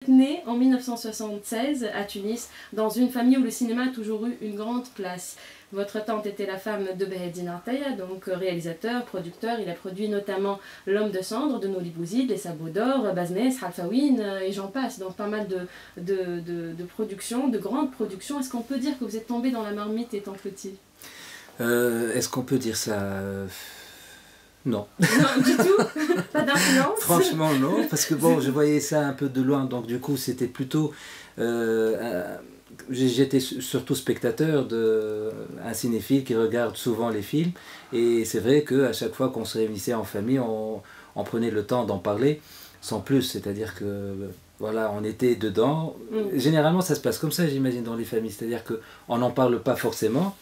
Né en 1976 à Tunis, dans une famille où le cinéma a toujours eu une grande place. Votre tante était la femme de Beheddine Artaya, donc réalisateur, producteur. Il a produit notamment L'Homme de cendre de Noli Bouzid, Les Sabots d'or, Baznès, Halfawin et j'en passe. Donc pas mal de productions, de grandes productions. Est-ce qu'on peut dire que vous êtes tombé dans la marmite étant petit? Est-ce qu'on peut dire ça? Non. Non, du tout. Pas d'influence? Franchement, non, parce que bon, je voyais ça un peu de loin, donc du coup, c'était plutôt... J'étais surtout spectateur d'un cinéphile qui regarde souvent les films, et c'est vrai qu'à chaque fois qu'on se réunissait en famille, on prenait le temps d'en parler, sans plus, c'est-à-dire que... Voilà, on était dedans. Généralement, ça se passe comme ça, j'imagine, dans les familles, c'est-à-dire qu'on n'en parle pas forcément,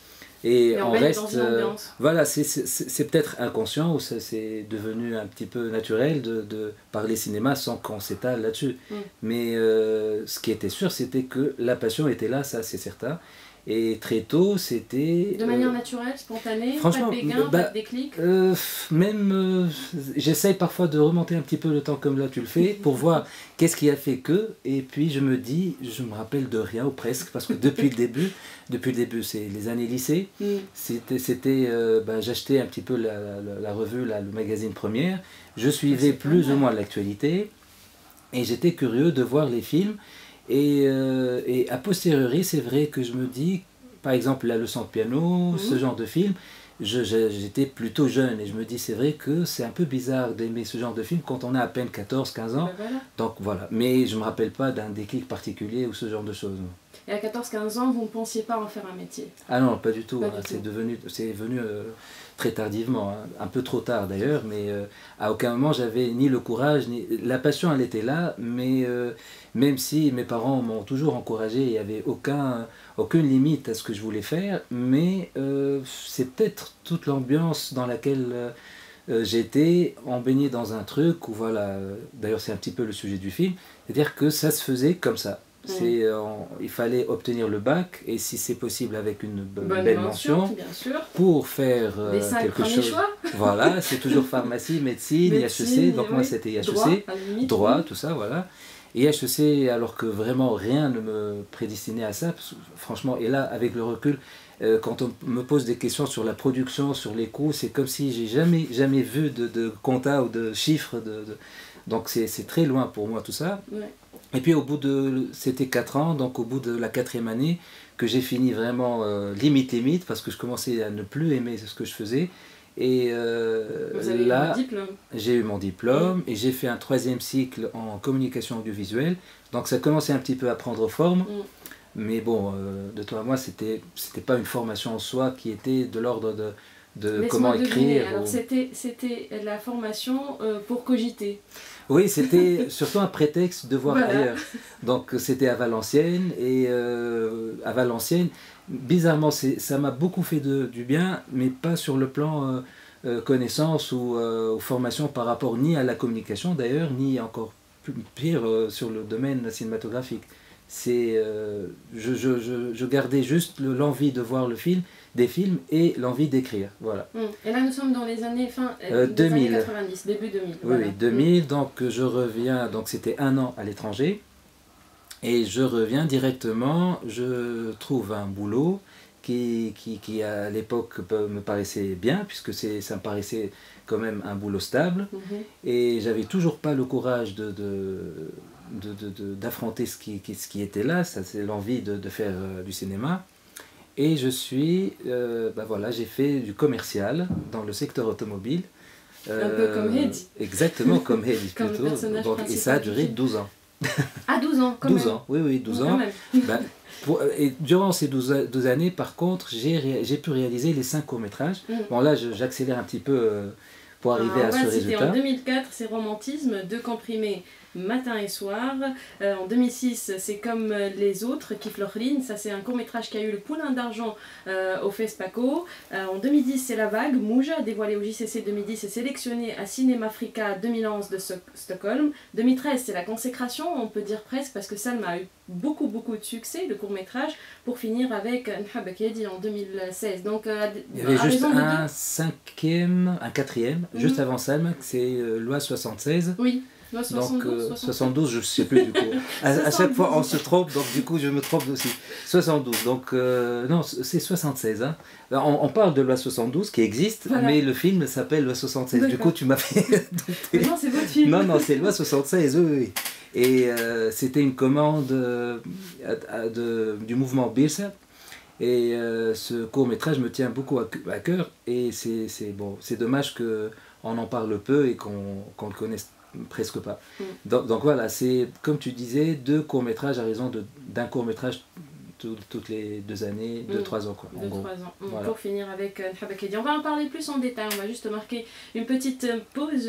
et on reste, voilà, c'est peut-être inconscient ou c'est devenu un petit peu naturel de parler cinéma sans qu'on s'étale là-dessus. Mais ce qui était sûr, c'était que la passion était là, ça c'est certain. Et très tôt, c'était... De manière naturelle, spontanée, franchement, pas de béguin, pas de déclic. Même, j'essaye parfois de remonter un petit peu le temps comme là tu le fais, pour voir qu'est-ce qui a fait que, et puis je me dis, je me rappelle de rien ou presque, parce que depuis le début, c'est les années lycée, j'achetais un petit peu la revue, le magazine Première, je suivais plus ou moins l'actualité, et j'étais curieux de voir les films. Et a posteriori, c'est vrai que je me dis, par exemple, La leçon de piano, ce genre de film, j'étais plutôt jeune et je me dis, c'est vrai que c'est un peu bizarre d'aimer ce genre de film quand on a à peine 14-15 ans. Voilà. Donc voilà, mais je ne me rappelle pas d'un déclic particulier ou ce genre de choses. Et à 14-15 ans, vous ne pensiez pas en faire un métier? Ah non, pas du tout. Pas Hein. du C'est venu très tardivement, hein. Un peu trop tard d'ailleurs, mais à aucun moment j'avais ni le courage, ni... La passion elle était là, mais même si mes parents m'ont toujours encouragé, il n'y avait aucune limite à ce que je voulais faire, mais c'est peut-être toute l'ambiance dans laquelle j'étais embaigné dans un truc où voilà, d'ailleurs c'est un petit peu le sujet du film, c'est-à-dire que ça se faisait comme ça. Il fallait obtenir le bac et si c'est possible avec une belle mention bien sûr. Pour faire quelque chose. Choix. Voilà, c'est toujours pharmacie, médecine, IHEC, donc moi c'était IHEC, droit, tout ça, voilà. Et IHEC, alors que vraiment rien ne me prédestinait à ça, parce que, franchement, et là avec le recul, quand on me pose des questions sur la production, sur les coûts, c'est comme si j'ai jamais vu de compta ou de chiffres, donc c'est très loin pour moi tout ça. Ouais. Et puis au bout de, c'était 4 ans, donc au bout de la 4e année, que j'ai fini vraiment limite, parce que je commençais à ne plus aimer ce que je faisais. Et là, j'ai eu mon diplôme et j'ai fait un 3e cycle en communication audiovisuelle. Donc ça commençait un petit peu à prendre forme. Mais bon, de toi à moi, c'était pas une formation en soi qui était de l'ordre de comment écrire. Alors c'était la formation pour cogiter. Oui, c'était surtout un prétexte de voir ailleurs. Donc c'était à Valenciennes, et à Valenciennes, bizarrement, ça m'a beaucoup fait du bien, mais pas sur le plan connaissance ou formation par rapport ni à la communication d'ailleurs, ni encore pire sur le domaine cinématographique. Je gardais juste l'envie de voir des films et l'envie d'écrire, voilà. Et là nous sommes dans les années 2000. Années 90, début 2000. Oui, voilà. 2000, donc je reviens, donc c'était 1 an à l'étranger, et je reviens directement, je trouve un boulot qui à l'époque me paraissait bien, puisque ça me paraissait quand même un boulot stable, et j'avais toujours pas le courage d'affronter ce qui était là, ça c'est l'envie de faire du cinéma. Et je suis, voilà, j'ai fait du commercial dans le secteur automobile. Un peu comme Hedi. Exactement, comme Hedi plutôt. Donc, et ça a duré 12 ans. Ah, 12 ans, quand 12 même. ans, oui, 12 ans. Et durant ces 12 années, par contre, j'ai pu réaliser les 5 courts-métrages. Bon, là, j'accélère un petit peu pour arriver à ce résultat. En 2004, c'est Romantisme, 2 comprimés matin et soir. En 2006, c'est Comme les autres, Kif Lochlin. Ça, c'est un court-métrage qui a eu le Poulain d'argent au FESPACO. En 2010, c'est La Vague, Mouja, dévoilé au JCC 2010 et sélectionné à Cinémafrica 2011 de Stockholm. 2013, c'est La Consécration, on peut dire presque, parce que Salma a eu beaucoup de succès, le court-métrage, pour finir avec Nhabak Hedi en 2016. Donc, il y avait juste un 4e, juste avant Salma, c'est Loi 76. Oui. Ouais, Donc 72, 72, je ne sais plus du coup. À chaque fois on se trompe, donc du coup je me trompe aussi. 72, donc non, c'est 76. Hein. On parle de loi 72 qui existe, voilà. Mais le film s'appelle loi 76. Du coup tu m'as fait douter. Non, c'est votre film. Non, c'est loi 76, oui. Et c'était une commande du mouvement Birsa. Et ce court-métrage me tient beaucoup à cœur. Et c'est dommage qu'on en parle peu et qu'on le connaisse presque pas. Donc voilà, c'est comme tu disais, 2 courts-métrages à raison d'un court-métrage toutes les 2 années, 2-3 ans. 2-3 ans. Voilà. Pour finir avec Nhaba Kedia, on va en parler plus en détail. On va juste marquer une petite pause.